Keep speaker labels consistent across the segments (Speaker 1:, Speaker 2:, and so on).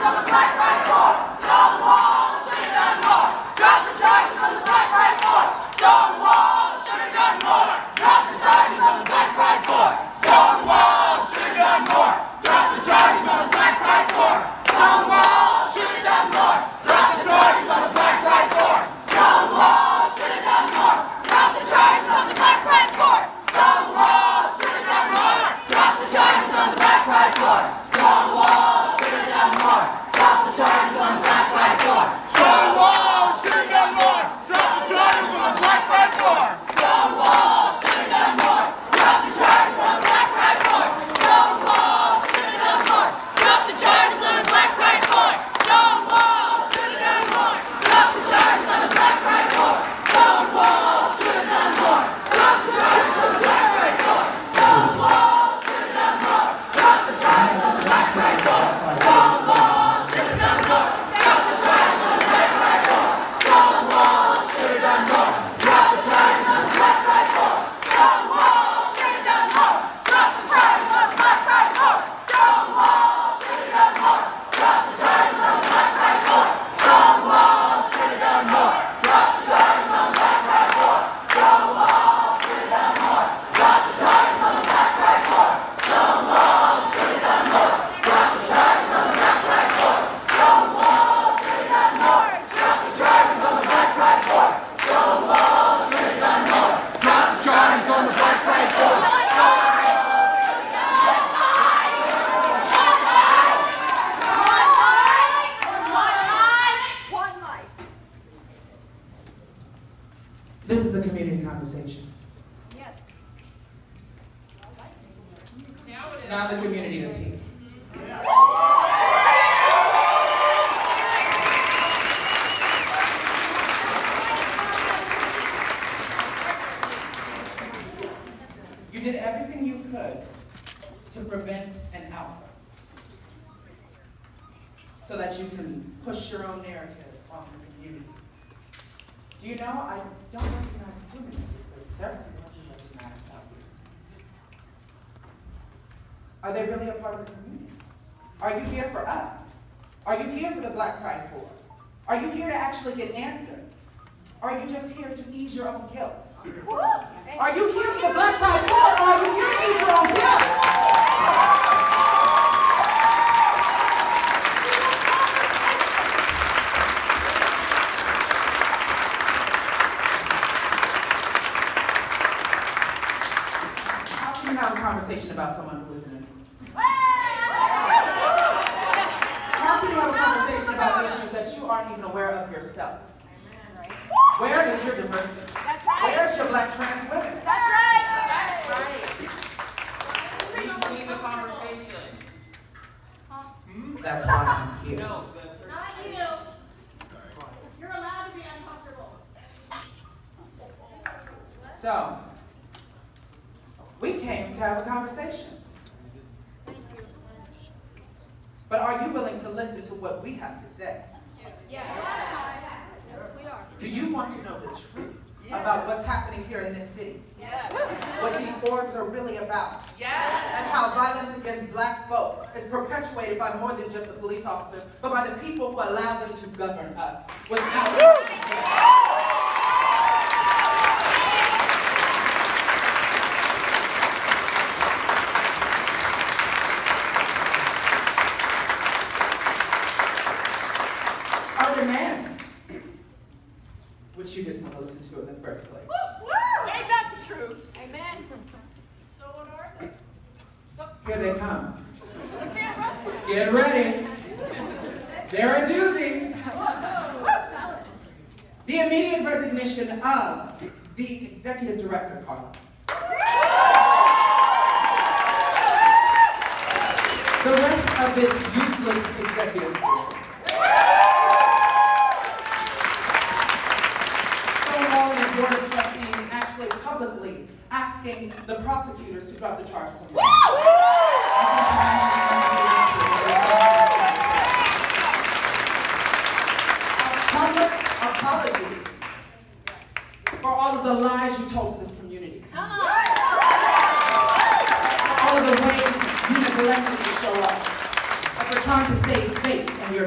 Speaker 1: on the black right floor. Stonewall should have done more. Drop the charges on the black right floor. Stonewall should have done more. Drop the charges on the black right floor. Stonewall should have done more. Drop the charges on the black right floor. Stonewall should have done more. Drop the charges on the black right floor. Stonewall should have done more. Drop the charges on the black right floor. Stonewall should have done more. Drop the charges on the black right floor. Stonewall should have done more. Drop the charges on the black right floor. Stonewall should have done more. Drop the charges on the black right floor. Stonewall should have done more. Drop the charges on the black right floor. Stonewall should have done more. Drop the charges on the black right floor. Stonewall should have done more. Drop the charges on the black right floor. Stonewall should have done more. Drop the charges on the black right floor. Stonewall should have done more. Drop the charges on the black right floor. Stonewall should have done more. Drop the charges on the black right floor. Stonewall should have done more. Drop the charges on the black right floor. Stonewall should have done more. Drop the charges on the black right floor. Stonewall should have done more. Drop the charges on the black right floor. Stonewall should have done more. Drop the charges on the black right floor. Stonewall should have done more. Drop the charges on the black right floor. Stonewall should have done more. Drop the charges on the black right floor. Stonewall should have done more. Drop the charges on the black right floor. Stonewall should have done more. Drop the charges on the black right floor.
Speaker 2: This is a community conversation.
Speaker 3: Yes.
Speaker 2: Now the community is here. You did everything you could to prevent an outburst so that you can push your own narrative on the community. Do you know, I don't recognize too many of these places. They're pretty much recognized out here. Are they really a part of the community? Are you here for us? Are you here for the Black Pride Corps? Are you here to actually get answers? Are you just here to ease your own guilt? Are you here for the Black Pride Corps, or are you here to ease your own guilt? Have a conversation about someone who isn't in it. How can you have a conversation about issues that you aren't even aware of yourself? Where is your diversity?
Speaker 3: That's right.
Speaker 2: Where's your Black trans women?
Speaker 3: That's right.
Speaker 1: That's right.
Speaker 4: We need the conversation.
Speaker 2: That's why I'm here.
Speaker 4: No,
Speaker 3: Not you. You're allowed to be uncomfortable.
Speaker 2: So, we came to have a conversation. But are you willing to listen to what we have to say?
Speaker 3: Yes. Yes, we are.
Speaker 2: Do you want to know the truth about what's happening here in this city?
Speaker 3: Yes.
Speaker 2: What these orgs are really about?
Speaker 1: Yes.
Speaker 2: And how violence against Black folk is perpetuated by more than just the police officers, but by the people who allow them to govern us without our demands, which you didn't want to listen to in the first place.
Speaker 3: Ain't that the truth? Amen.
Speaker 1: So what are they?
Speaker 2: Here they come.
Speaker 3: We can't rush them.
Speaker 2: Get ready. They're a doozy. The immediate resignation of the executive director, Carla. The rest of this useless executive board. Stonewall and his board of trustees actually publicly asking the prosecutors to drop the charges on them. Public apology for all of the lies you told to this community.
Speaker 3: Come on.
Speaker 2: All of the ways you neglected to show up. And for trying to save face and your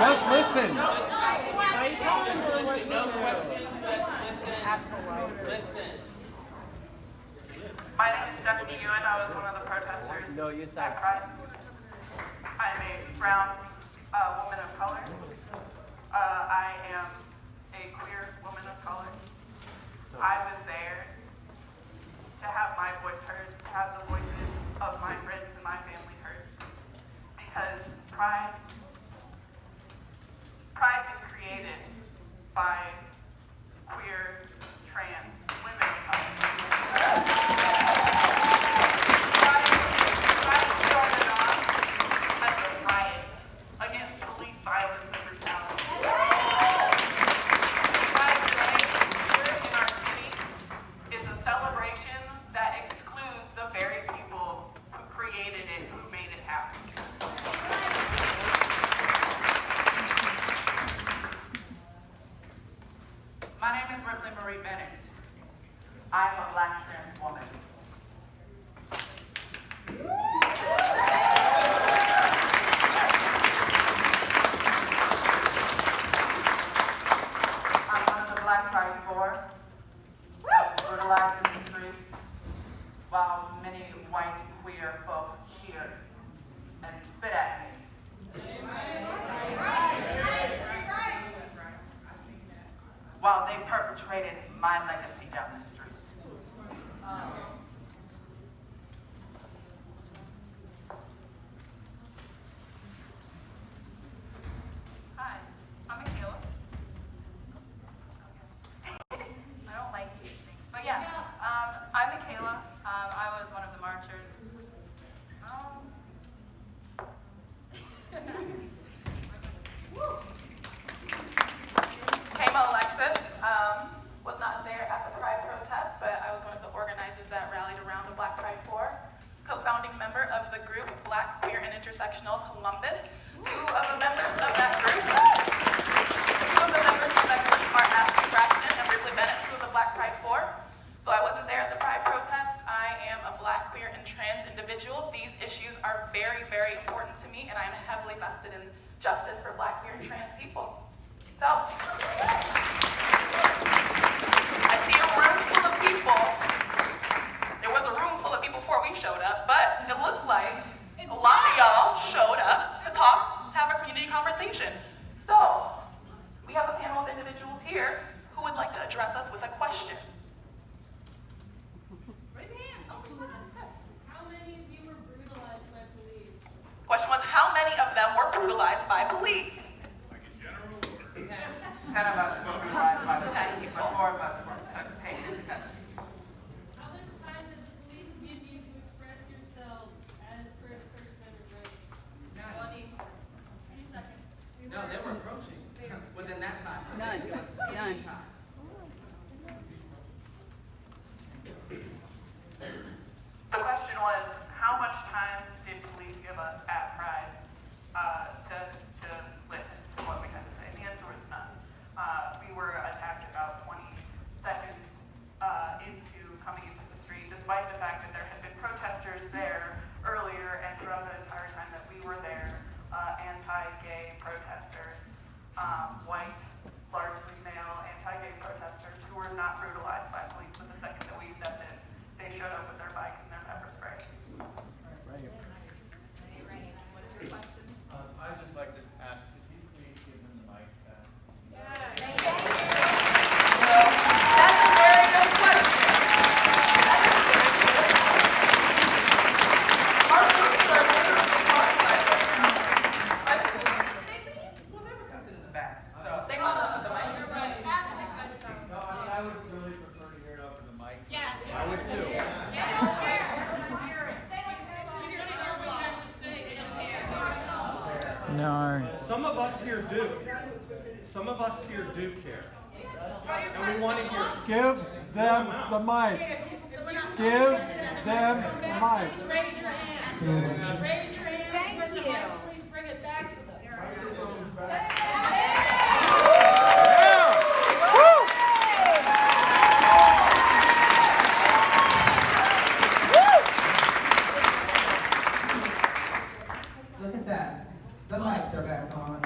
Speaker 5: Just listen.
Speaker 1: No questions, just listen.
Speaker 6: My name is Stephanie Ewan. I was one of the protesters at Pride. I'm a brown woman of color. I am a queer woman of color. I was there to have my voice heard, to have the voices of my friends and my family heard. Because Pride is created by queer, trans women of color. Pride started off as a riot against police violence and brutality. Pride Day here in our city is a celebration that excludes the very people who created it, who made it happen. My name is Ripley Marie Bennett. I'm a Black trans woman. I'm one of the Black Pride 4 that was brutalized in the streets while many white queer folk cheered and spit at me. While they perpetrated my legacy down the street. Hi, I'm Michaela. I don't like these things, but yeah, I'm Michaela. I was one of the marchers. Kama Alexis was not there at the Pride protest, but I was one of the organizers that rallied around the Black Pride 4, co-founding member of the group Black, Queer, and Intersectional Columbus. Two of the members of that group are Ashley Braxton and Ripley Bennett, two of the Black Pride 4. Though I wasn't there at the Pride protest, I am a Black, queer, and trans individual. These issues are very, very important to me, and I am heavily vested in justice for Black, queer, and trans people. So, I see a room full of people. There was a room full of people before we showed up, but it looks like a lot of y'all showed up to talk, have a community conversation. So, we have a panel of individuals here who would like to address us with a question.
Speaker 3: Raise your hands. How many of you were brutalized by police?
Speaker 6: Question was, how many of them were brutalized by police? 10 of us were brutalized by the police, but 4 of us were taken into custody.
Speaker 3: How much time did the police give you to express yourselves as per the First Amendment right? 20 seconds.
Speaker 7: No, they were approaching within that time. So
Speaker 4: None.
Speaker 7: It was
Speaker 4: None.
Speaker 7: time.
Speaker 6: The question was, how much time did police give us at Pride to listen to what we had to say? And the answer was none. We were attacked about 20 seconds into coming into the street, despite the fact that there had been protesters there earlier and throughout the entire time that we were there, anti-gay protesters, white, largely male anti-gay protesters who were not brutalized by police, but the second that we stepped in, they showed up with their bikes and their pepper spray.
Speaker 8: I'd just like to ask, could you please give them the mics back?
Speaker 6: So, that's a very good question. Our groups are well, they were cussing in the back, so they want to put the mic.
Speaker 8: No, I would really prefer to hear it over the mic.
Speaker 3: Yeah.
Speaker 8: I would too.
Speaker 3: They don't care.
Speaker 5: No.
Speaker 8: Some of us here do. Some of us here do care. And we want to hear it.
Speaker 5: Give them the mic. Give them the mic.
Speaker 3: Raise your hand. Raise your hand.
Speaker 4: Thank you.
Speaker 3: Please bring it back to them.
Speaker 2: Look at that. The mics are back on.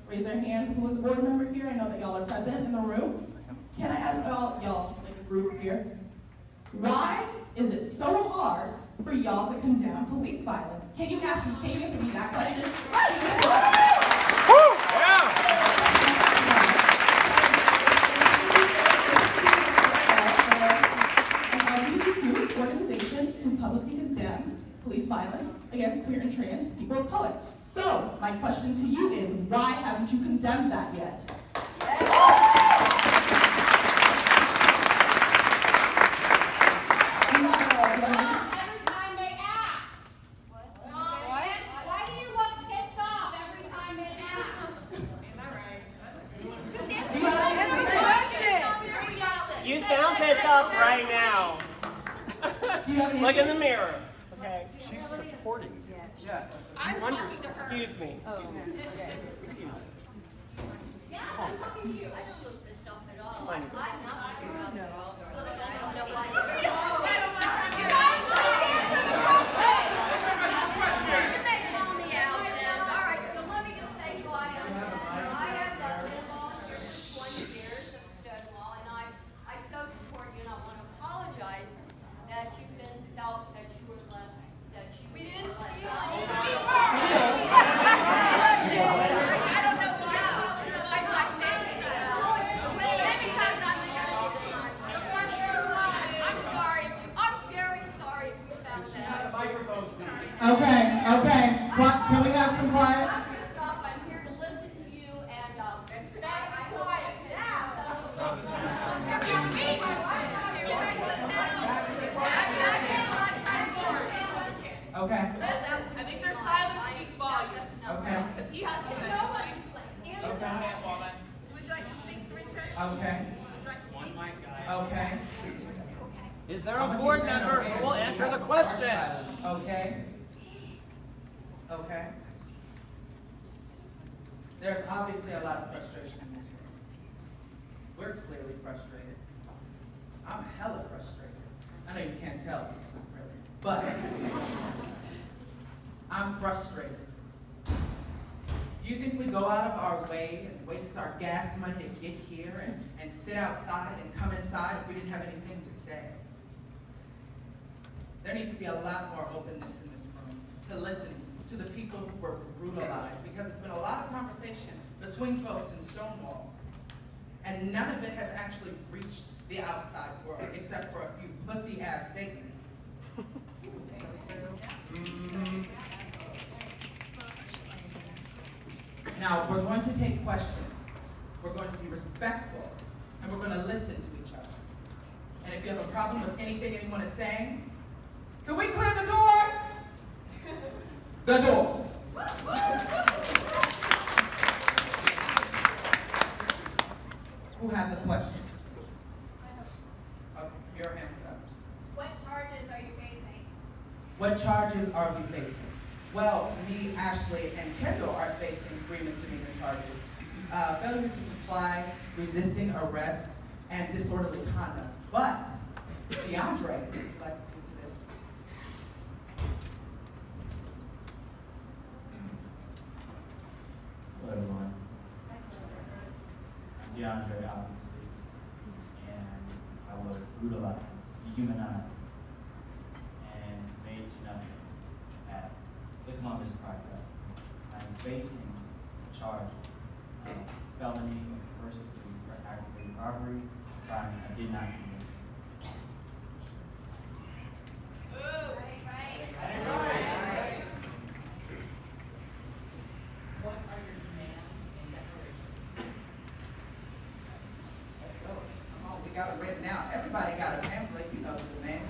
Speaker 9: raise their hand. Who is a board member here? I know that y'all are present in the room. Can I ask y'all, like a group here, why is it so hard for y'all to condemn police violence? Can you answer me that question? An LGBTQ organization to publicly condemn police violence against queer and trans people of color. So, my question to you is, why haven't you condemned that yet?
Speaker 10: Every time they ask. What? Why do you look pissed off every time they ask? Am I right?
Speaker 11: You sound pissed off right now. Look in the mirror. Okay.
Speaker 8: She's supporting you.
Speaker 11: Yeah.
Speaker 10: I'm talking to her.
Speaker 11: Excuse me.
Speaker 10: Yeah, I'm talking to you. I don't look pissed off at all. I'm not pissed off at all. I don't know why. You guys don't answer the question. You may call me out then. All right, so let me just say who I am. I have been involved here for 20 years of Stonewall, and I so support you, and I want to apologize that you've been felt that you were left, that you we didn't feel. We were. I don't know why. I'm sorry. I'm very sorry if you found that.
Speaker 2: Okay. Can we have some quiet?
Speaker 10: I'm going to stop. I'm here to listen to you and I quiet
Speaker 2: Okay.
Speaker 6: I think their silence speaks volumes.
Speaker 2: Okay.
Speaker 6: Because he has to say something.
Speaker 2: Okay.
Speaker 6: Would you like to speak, Richard?
Speaker 2: Okay.
Speaker 6: Would you like to speak?
Speaker 2: Okay.
Speaker 11: Is there a board member who will answer the question?
Speaker 2: Okay. Okay. There's obviously a lot of frustration in this room. We're clearly frustrated. I'm hella frustrated. I know you can't tell because I'm really, but I'm frustrated. Do you think we go out of our way and waste our gas money to get here and sit outside and come inside if we didn't have anything to say? There needs to be a lot more openness in this room to listening to the people who were brutalized, because it's been a lot of conversation between folks in Stonewall, and none of it has actually reached the outside world, except for a few pussy-ass statements. Now, we're going to take questions, we're going to be respectful, and we're going to listen to each other. And if you have a problem with anything anyone is saying, can we clear the doors? The door. Who has a question? Okay, your hands up.
Speaker 10: What charges are you facing?
Speaker 2: What charges are we facing? Well, me, Ashley, and Kendall are facing 3 misdemeanor charges. Failure to comply, resisting arrest, and disorderly conduct. But, DeAndre, would you like to speak to this?
Speaker 12: Hello everyone. I'm DeAndre, obviously, and I was brutalized, dehumanized, and made to nothing at the Columbus Pride Festival. I'm facing a charge of felony and first degree for aggravated robbery, crime I did not commit.
Speaker 2: What are your demands and declarations? Let's go. Come on, we got it written out. Everybody got a pamphlet, you know the demand.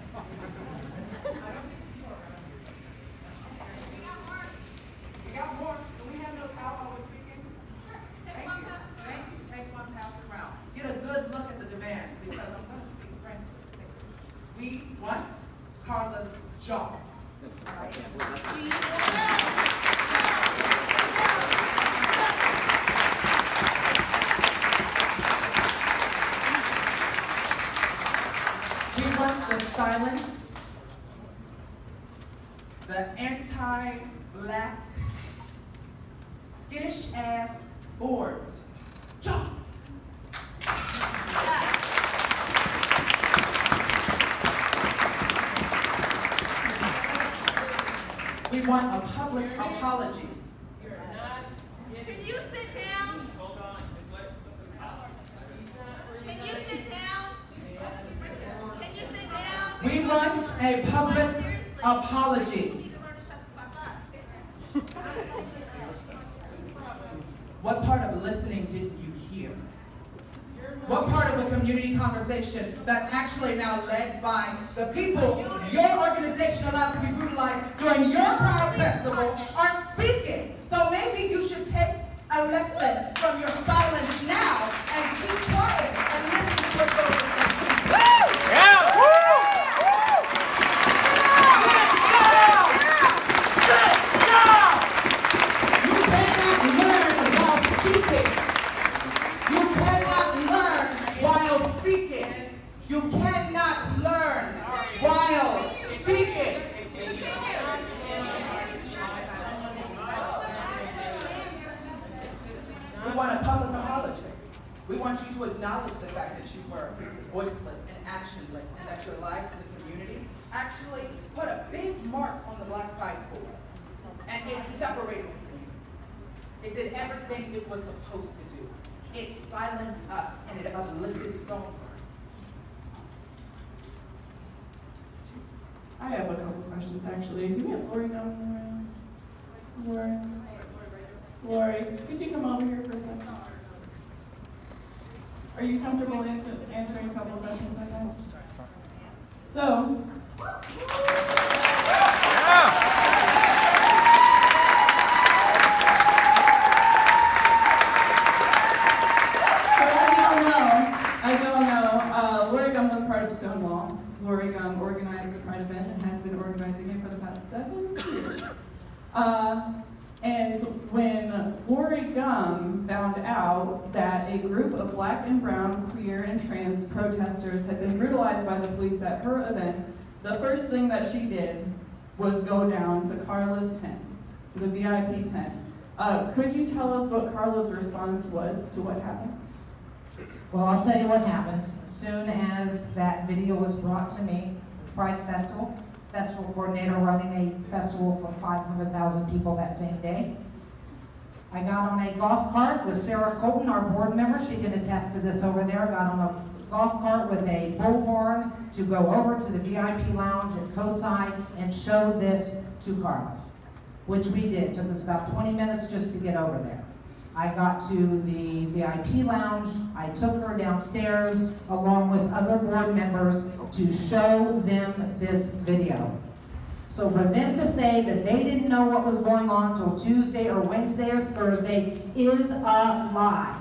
Speaker 2: We got more. Do we have those out while we're speaking? Thank you. Thank you. Take one, pass it around. Get a good look at the demands, because I'm going to speak frankly. We want Carla's job. We want the silence, the anti-black, skittish ass boards, jobs. We want a public apology.
Speaker 4: Can you sit down? Can you sit down? Can you sit down?
Speaker 2: We want a public apology.
Speaker 4: You need to learn to shut the fuck up.
Speaker 2: What part of listening didn't you hear? What part of a community conversation that's actually now led by the people your organization allowed to be brutalized during your Pride Festival are speaking? So maybe you should take a lesson from your silence now and keep quiet and listen to what those are saying. You cannot learn while speaking. You cannot learn while speaking. You cannot learn while speaking. We want a public apology. We want you to acknowledge the fact that you were voiceless and actionless and that your lives to the community actually put a big mark on the Black Pride board. And it separated the community. It did everything it was supposed to do. It silenced us and it uplifted Stonewall.
Speaker 9: I have a couple questions actually. Do we have Lori down in the room? Lori, could you come over here for a second? Are you comfortable answering a couple of questions like that? So, as you all know, Lori Gum was part of Stonewall. Lori Gum organized the Pride event and has been organizing it for the past 7 years. And when Lori Gum found out that a group of Black and brown, queer, and trans protesters had been brutalized by the police at her event, the first thing that she did was go down to Carla's tent, to the VIP tent. Could you tell us what Carla's response was to what happened?
Speaker 13: Well, I'll tell you what happened. As soon as that video was brought to me, Pride Festival coordinator running a festival for 500,000 people that same day. I got on a golf cart with Sarah Colton, our board member. She can attest to this over there. Got on a golf cart with a bullhorn to go over to the VIP lounge at Cosi and show this to Carla, which we did. It took us about 20 minutes just to get over there. I got to the VIP lounge. I took her downstairs along with other board members to show them this video. So for them to say that they didn't know what was going on until Tuesday or Wednesday or Thursday is a lie.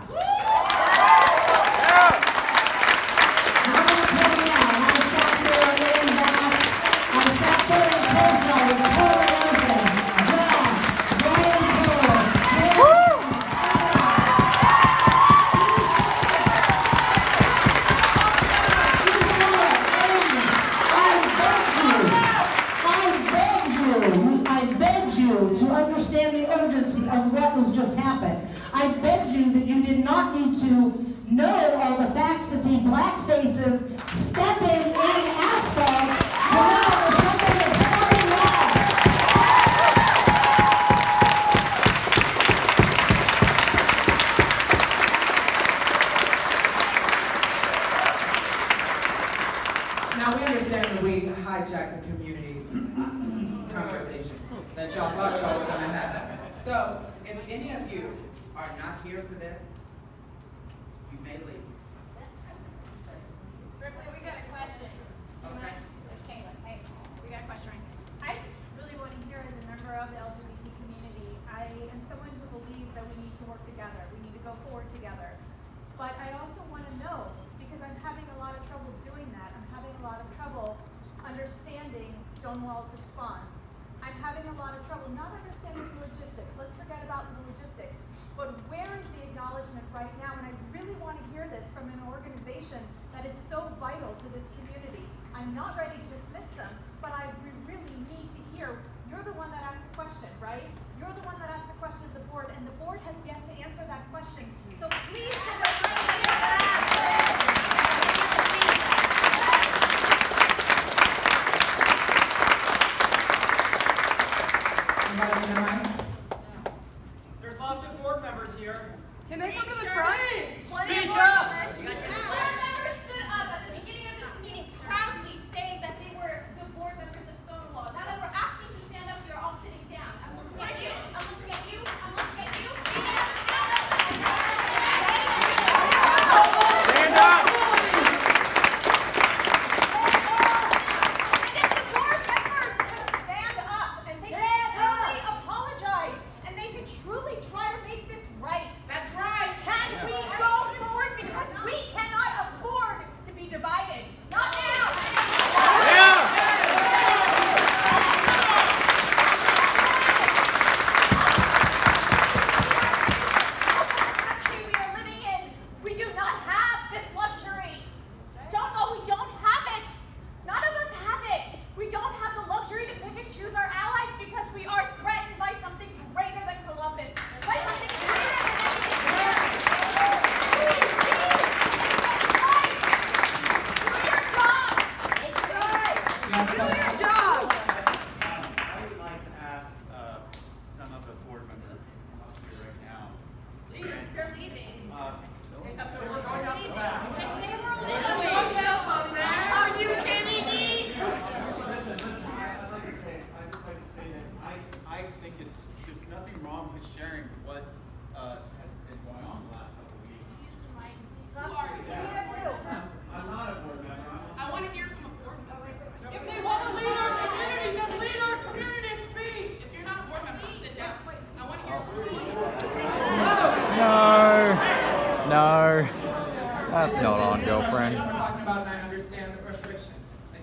Speaker 13: To understand the urgency of what was just happened. I begged you that you did not need to know all the facts to see Black faces stepping in asphalt to know that something is fucking wrong.
Speaker 2: Now we understand that we hijacked the community conversation that y'all thought y'all were gonna have. So, if any of you are not here for this, you may leave.
Speaker 14: Ripley, we got a question.
Speaker 2: Okay.
Speaker 14: Caitlin, hey, we got a question. I just really want to hear, as a member of the LGBT community, I am someone who believes that we need to work together. We need to go forward together. But I also want to know, because I'm having a lot of trouble doing that. I'm having a lot of trouble understanding Stonewall's response. I'm having a lot of trouble not understanding the logistics. Let's forget about the logistics. But where is the acknowledgement right now? And I really want to hear this from an organization that is so vital to this community. I'm not ready to dismiss them, but I really need to hear. You're the one that asked the question, right? You're the one that asked the question to the board, and the board has yet to answer that question. So please sit right
Speaker 11: There's lots of board members here.
Speaker 6: Can they come to the front?
Speaker 11: Speak up!
Speaker 4: Board members stood up at the beginning of this meeting proudly saying that they were the board members of Stonewall. Now that we're asking to stand up, you're all sitting down. I'm looking at you, I'm looking at you, I'm looking at you.
Speaker 11: Stand up!
Speaker 14: And if the board members can stand up and they can truly apologize and they can truly try to make this right.
Speaker 6: That's right.
Speaker 14: Can we go forward? Because we cannot afford to be divided. Not now.
Speaker 11: Yeah!
Speaker 14: Country we are living in, we do not have this luxury. Stonewall, we don't have it. None of us have it. We don't have the luxury to pick and choose our allies because we are threatened by something greater than Columbus. By something greater than
Speaker 6: Do your job.
Speaker 7: I would like to ask some of the board members here right now.
Speaker 4: They're leaving.
Speaker 6: Are you kidding me?
Speaker 7: I'd just like to say that I think there's nothing wrong with sharing what has been going on the last couple of weeks.
Speaker 6: Who are you?
Speaker 7: I'm not a board member.
Speaker 6: I want to hear from a board member.
Speaker 11: If they want to lead our community, then lead our community and speak!
Speaker 6: If you're not a board member, sit down. I want to hear from you.
Speaker 15: No. That's not on, girlfriend.
Speaker 2: We're talking about, and I understand the frustration.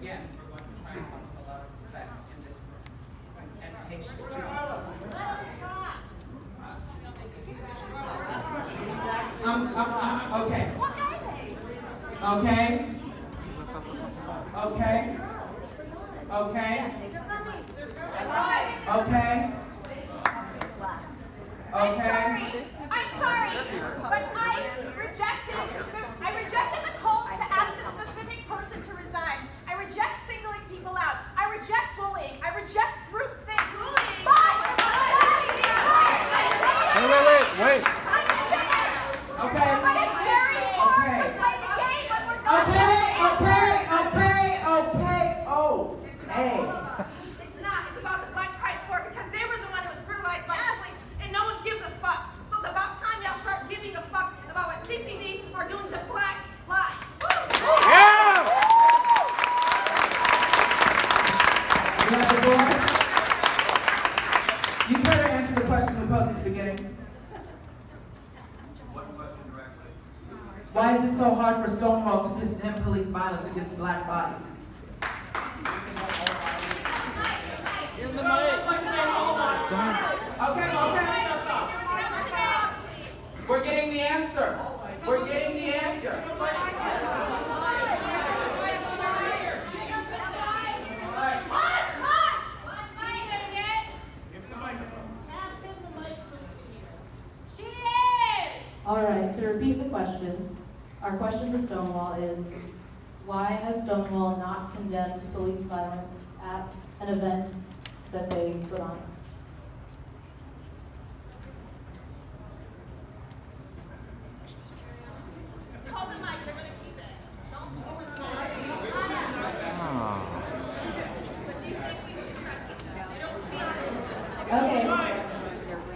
Speaker 2: Again, we're going to try and come with a lot of respect in this room and patience. Okay.
Speaker 14: What are they?
Speaker 2: Okay. Okay. Okay. Okay. Okay.
Speaker 14: I'm sorry, but I rejected the calls to ask a specific person to resign. I reject singling people out. I reject bullying. I reject groupthink.
Speaker 15: Wait.
Speaker 2: Okay.
Speaker 14: But it's very hard to play the game when we're not
Speaker 4: It's not. It's about the Black Pride 4 because they were the one who was brutalized by the police and no one gives a fuck. So it's about time y'all start giving a fuck about what CPD are doing to black lives.
Speaker 11: Yeah!
Speaker 2: You better answer the question we posed at the beginning.
Speaker 7: What question directly?
Speaker 2: Why is it so hard for Stonewall to condemn police violence against black bodies?
Speaker 11: In the mic.
Speaker 2: Okay. We're getting the answer. We're getting the answer.
Speaker 16: All right, to repeat the question, our question to Stonewall is, why has Stonewall not condemned police violence at an event that they put on?
Speaker 4: Call the mic. They're going to keep it. Don't go with the mic. But do you think we should press it?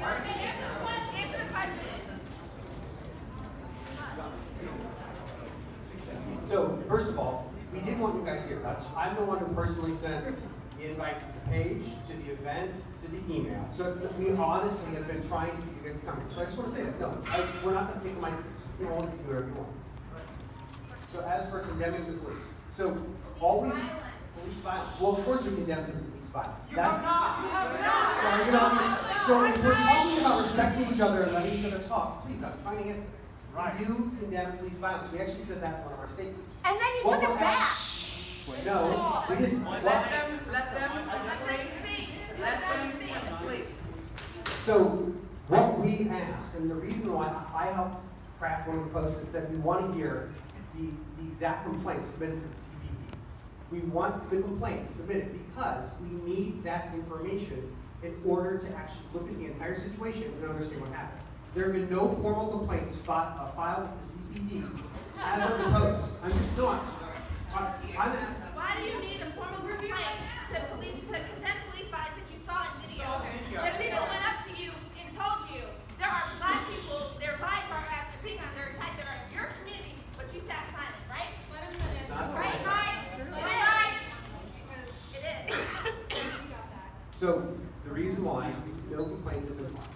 Speaker 16: Okay.
Speaker 4: Answer the question.
Speaker 17: So, first of all, we did want you guys here. I'm the one who personally sent the invite to the page, to the event, to the email. So we honestly have been trying to get you guys to come. So I just want to say that, no, we're not going to take the mic. You only can do whatever you want. So as for condemning the police, so all we, police violence, well, of course we condemn the police violence.
Speaker 11: You have not.
Speaker 17: So if we're talking about respecting each other and letting each other talk, please, I'm trying to answer.
Speaker 8: Right.
Speaker 17: We do condemn police violence. We actually said that in one of our statements.
Speaker 14: And then you
Speaker 17: What
Speaker 14: took
Speaker 17: we're
Speaker 14: it back.
Speaker 17: No, we didn't.
Speaker 6: Let them complete. Let them complete.
Speaker 17: So What we ask, and the reason why I helped craft one of the posts that said we want to hear the exact complaints submitted to the CPP. We want the complaints submitted because we need that information in order to actually look at the entire situation and understand what happened. There have been no formal complaints filed with the CPD as of the post. I'm just not.
Speaker 4: Why do you need a formal complaint to condemn police violence that you saw in video? That people went up to you and told you there are black people, their lives are being under attack that are in your community, but you sat silent, right?
Speaker 3: Let him finish.
Speaker 4: Right? It is.
Speaker 17: So the reason why no complaints have been filed.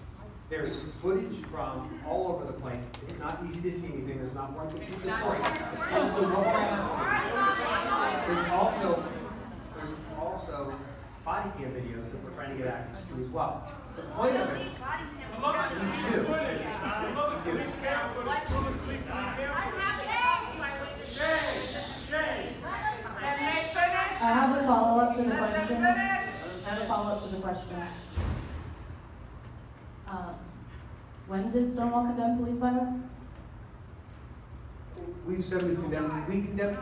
Speaker 17: There's footage from all over the place. It's not easy to see anything. There's not one consistent story. And so what we're asking, there's also body cam videos that we're trying to get access to as well. The point of it, we do.
Speaker 16: I have a follow-up to the question. When did Stonewall condemn police violence?
Speaker 17: We've said we condemn,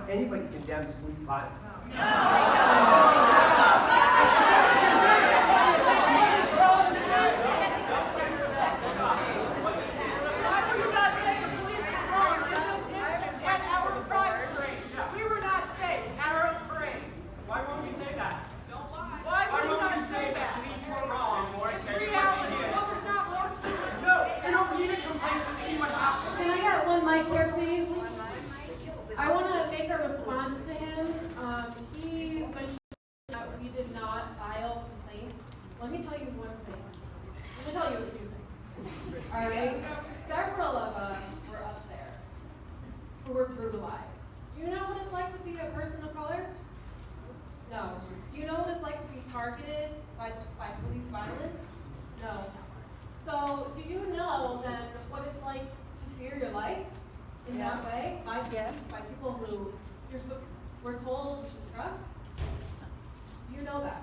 Speaker 17: anybody condemns police violence.
Speaker 3: I want to make a response to him. He's mentioned that we did not file complaints. Let me tell you one thing. Let me tell you a few things. All right? Several of us were up there who were brutalized. Do you know what it's like to be a person of color? No. Do you know what it's like to be targeted by police violence? No. So, do you know then what it's like to fear your life? In that way, by people who we're told we should trust? Do you know that?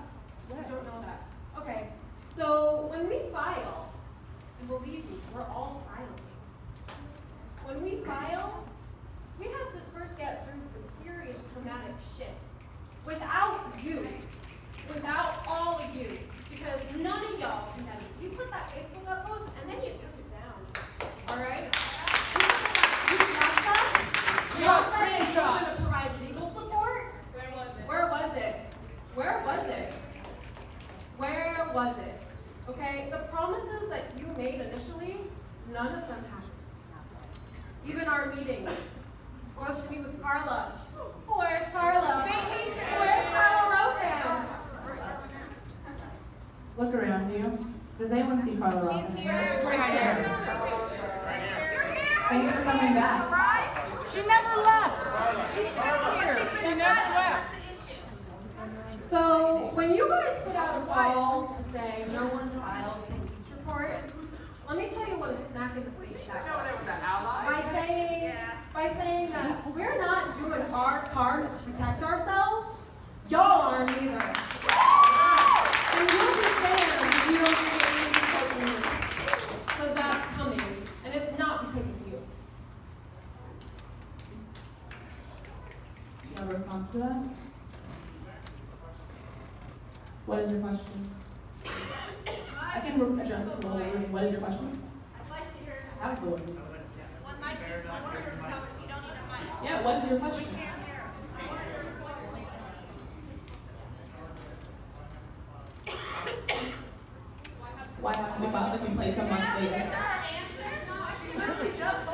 Speaker 3: Yes. You don't know that. Okay, so when we file, and believe me, we're all filing. When we file, we have to first get through some serious traumatic shit. Without you, without all of you, because none of y'all can have it. You put that Facebook up post, and then you took it down, all right? You're going to provide legal support? Where was it? Okay, the promises that you made initially, none of them happened. Even our meetings. Supposed to meet with Carla. Where's Carla? Vacation. Where's Carla Rogan?
Speaker 16: Look around you. Does anyone see Carla Rogan?
Speaker 4: She's here. Right here.
Speaker 16: Thanks for coming back.
Speaker 9: She never left. She never left.
Speaker 3: So, when you guys put out a call to say no one filed police reports, let me tell you what a smack in the face that was. By saying that we're not doing our part to protect ourselves, y'all aren't either. And you'll be damned if you don't get any support from me. Because that's coming, and it's not because of you.
Speaker 16: You have a response to that? What is your question? I can address this in the whole room. What is your question?
Speaker 4: I'd like to hear.
Speaker 16: Have a voice.
Speaker 4: One mic is one person, so you don't need a mic.
Speaker 16: Yeah, what is your question? Why haven't we filed the complaint a month later?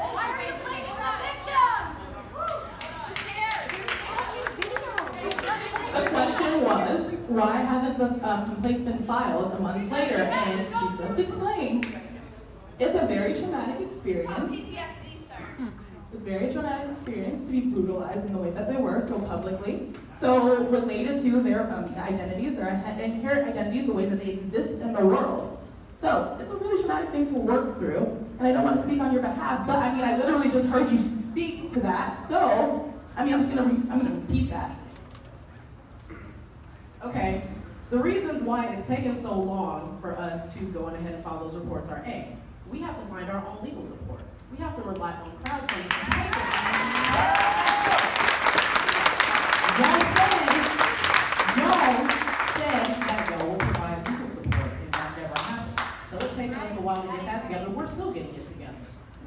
Speaker 4: Why are you blaming the victim?
Speaker 9: The question was, why haven't the complaints been filed a month later? And she just explained, it's a very traumatic experience.
Speaker 4: PTSD, sir.
Speaker 9: It's a very traumatic experience to be brutalized in the way that they were so publicly. So related to their identities, their inherent identities, the way that they exist in the world. So it's a really traumatic thing to work through. And I don't want to speak on your behalf, but I mean, I literally just heard you speak to that. So, I mean, I'm gonna repeat that. Okay, the reasons why it's taken so long for us to go on ahead and file those reports are A, we have to find our own legal support. We have to rely on crowdfunding. Y'all said that y'all will provide legal support, and that never happened. So it's taken us a while to get that together. We're still getting it together.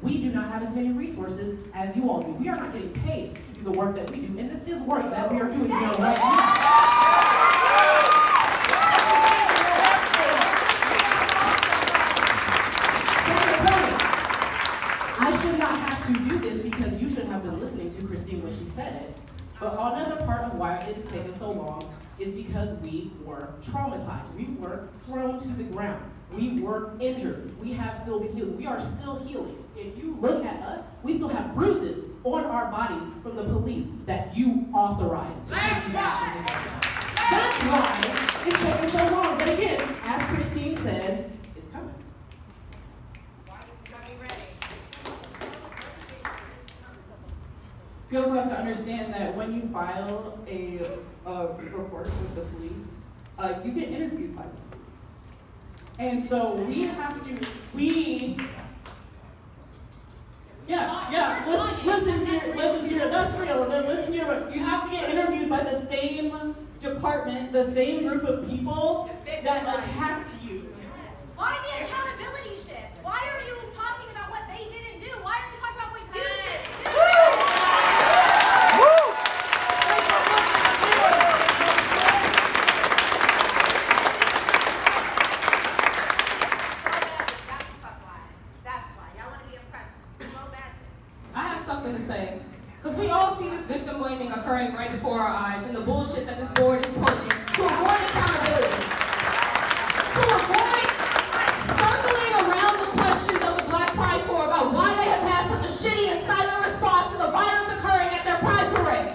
Speaker 9: We do not have as many resources as you all do. We are not getting paid to do the work that we do, and this is work that we are doing here right now. I should not have to do this because you should have been listening to Christine when she said it. But another part of why it has taken so long is because we were traumatized. We were thrown to the ground. We were injured. We have still been healed. We are still healing. If you look at us, we still have bruises on our bodies from the police that you authorized to take these actions against us. That's why it's taking so long. But again, as Christine said, it's coming.
Speaker 18: You also have to understand that when you file a report with the police, you get interviewed by the police. And so we have to, listen to your, that's real, and then listen to your, you have to get interviewed by the same department, the same group of people that attacked you.
Speaker 4: Why the accountability shift? Why are you talking about what they didn't do? Why are you talking about what you didn't do?
Speaker 19: To say, because we all see this victim blaming occurring right before our eyes and the bullshit that this board is pulling to avoid accountability, to avoid circling around the questions of the Black Pride Corps about why they have had such a shitty and silent response to the violence occurring at their Pride Parade.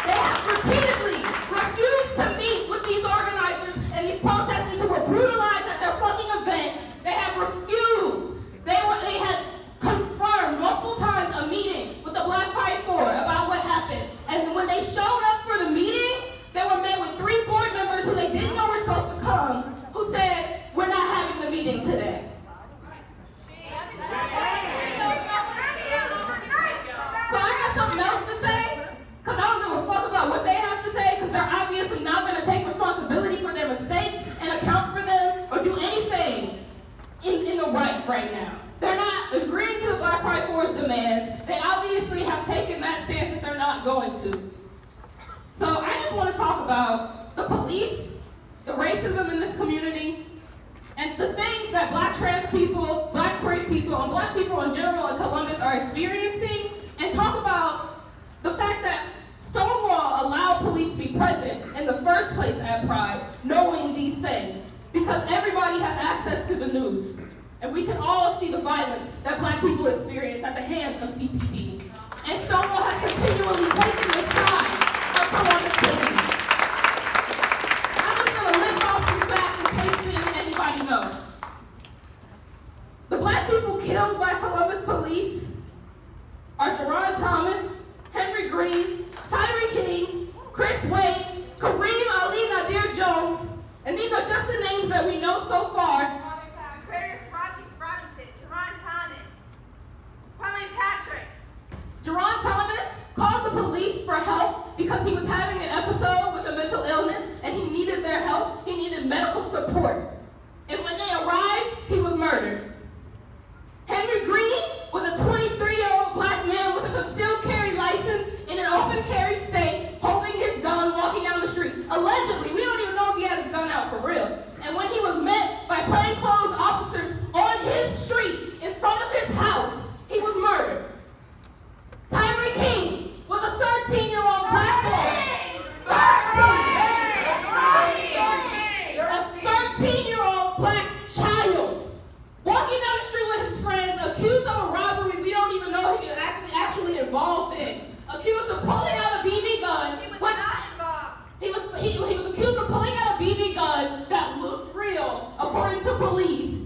Speaker 19: They have repeatedly refused to meet with these organizers and these protesters who were brutalized at their fucking event. They have refused. They had confirmed multiple times a meeting with the Black Pride Corps about what happened. And when they showed up for the meeting, they were met with 3 board members who they didn't know were supposed to come, who said, we're not having the meeting today. So I got something else to say, because I don't give a fuck about what they have to say, because they're obviously not going to take responsibility for their mistakes and account for them or do anything in the right now. They're not agreeing to the Black Pride Corps' demands. They obviously have taken that stance that they're not going to. So I just want to talk about the police, the racism in this community, and the things that Black trans people, Black queer people, and Black people in general in Columbus are experiencing, and talk about the fact that Stonewall allowed police to be present in the first place at Pride, knowing these things, because everybody has access to the news. And we can all see the violence that Black people experience at the hands of CPD. And Stonewall has continually taken the side of Columbus police. I'm just going to list off some facts in case anybody knows. The Black people killed by Columbus police are Jerron Thomas, Henry Green, Tyree King, Chris Wade, Kareem Ali Nadir Jones, and these are just the names that we know so far. Jerron Thomas called the police for help because he was having an episode with a mental illness and he needed their help. He needed medical support. And when they arrived, he was murdered. Henry Green was a 23-year-old Black man with a concealed carry license in an open carry state, holding his gun, walking down the street. Allegedly, we don't even know if he had his gun out for real. And when he was met by plainclothes officers on his street, in front of his house, he was murdered. Tyree King was a 13-year-old Black boy. 13-year-old Black child walking down the street with his friends, accused of a robbery we don't even know he was actually involved in. Accused of pulling out a BB gun. He was not involved. He was accused of pulling out a BB gun that looked real, according to police.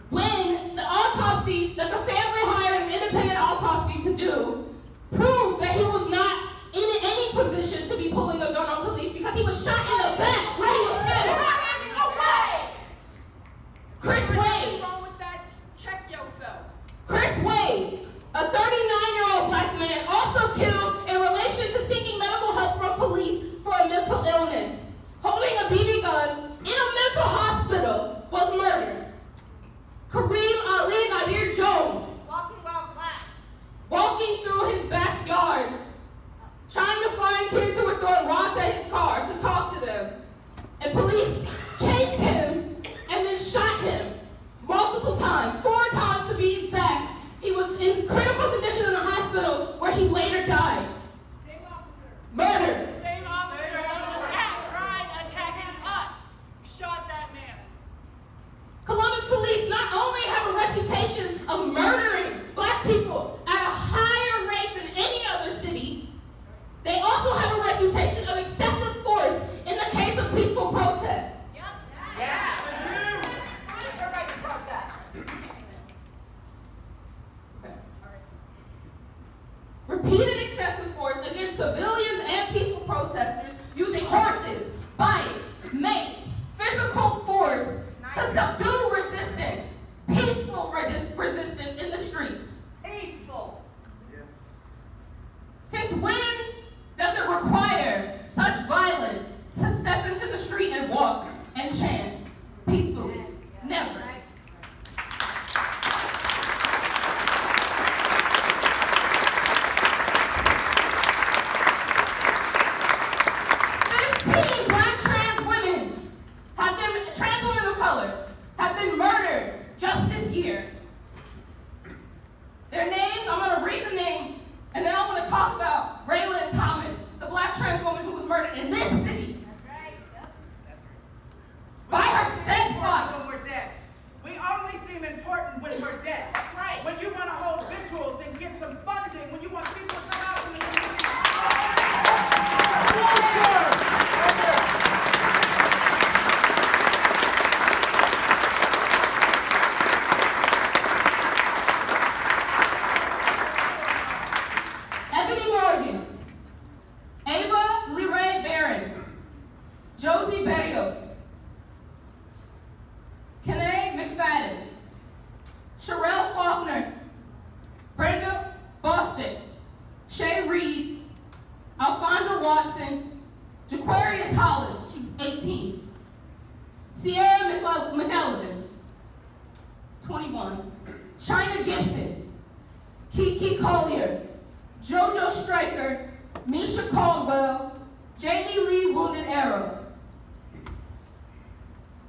Speaker 19: When the autopsy that the family hired an independent autopsy to do proved that he was not in any position to be pulling a gun on police because he was shot in the back when he was killed. Chris Wade police chased him and then shot him multiple times, 4 times to be exact. He was in critical condition in the hospital where he later died. Murdered.
Speaker 1: Same officer attacking us, shot that man.
Speaker 19: Columbus police not only have a reputation of murdering black people at a higher rate than any other city, they also have a reputation of excessive force in the case of peaceful protest. Repeated excessive force against civilians and peaceful protesters using horses, bikes, mace, physical force to subdue resistance, peaceful resistance in the streets. Peaceful. Yes. Since when does it require such violence to step into the street and walk and chant peacefully? Never. Just this year. Their names, I'm going to read the names, and then I want to talk about Raylan Thomas, the black trans woman who was murdered in this city. That's right. Yep. That's right. By her stepfather.
Speaker 6: When we're dead. We only seem important when we're dead. That's right. When you want to hold vigils and get some funding, when you want people to come out from the community.
Speaker 19: Josie Berrios, Kanae McFadden, Sherelle Faulkner, Brenda Boston, Shay Reed, Alfonso Watson, Jaquarius Holland, she was 18, Sierra McElvin, 21, China Gibson, Kiki Collier, JoJo Stryker, Misha Caldwell, Jamie Lee Wounded Arrow.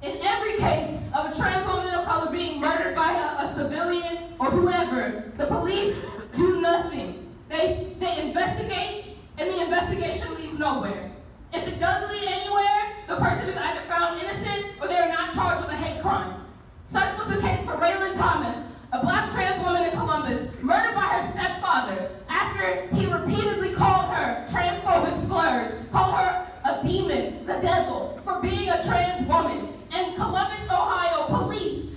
Speaker 19: In every case of a trans woman of color being murdered by a civilian or whoever, the police do nothing. They investigate, and the investigation leads nowhere. If it does lead anywhere, the person is either found innocent or they are not charged with a hate crime. Such was the case for Raylan Thomas, a black trans woman in Columbus, murdered by her stepfather after he repeatedly called her transphobic slurs, called her a demon, the devil, for being a trans woman. And Columbus, Ohio police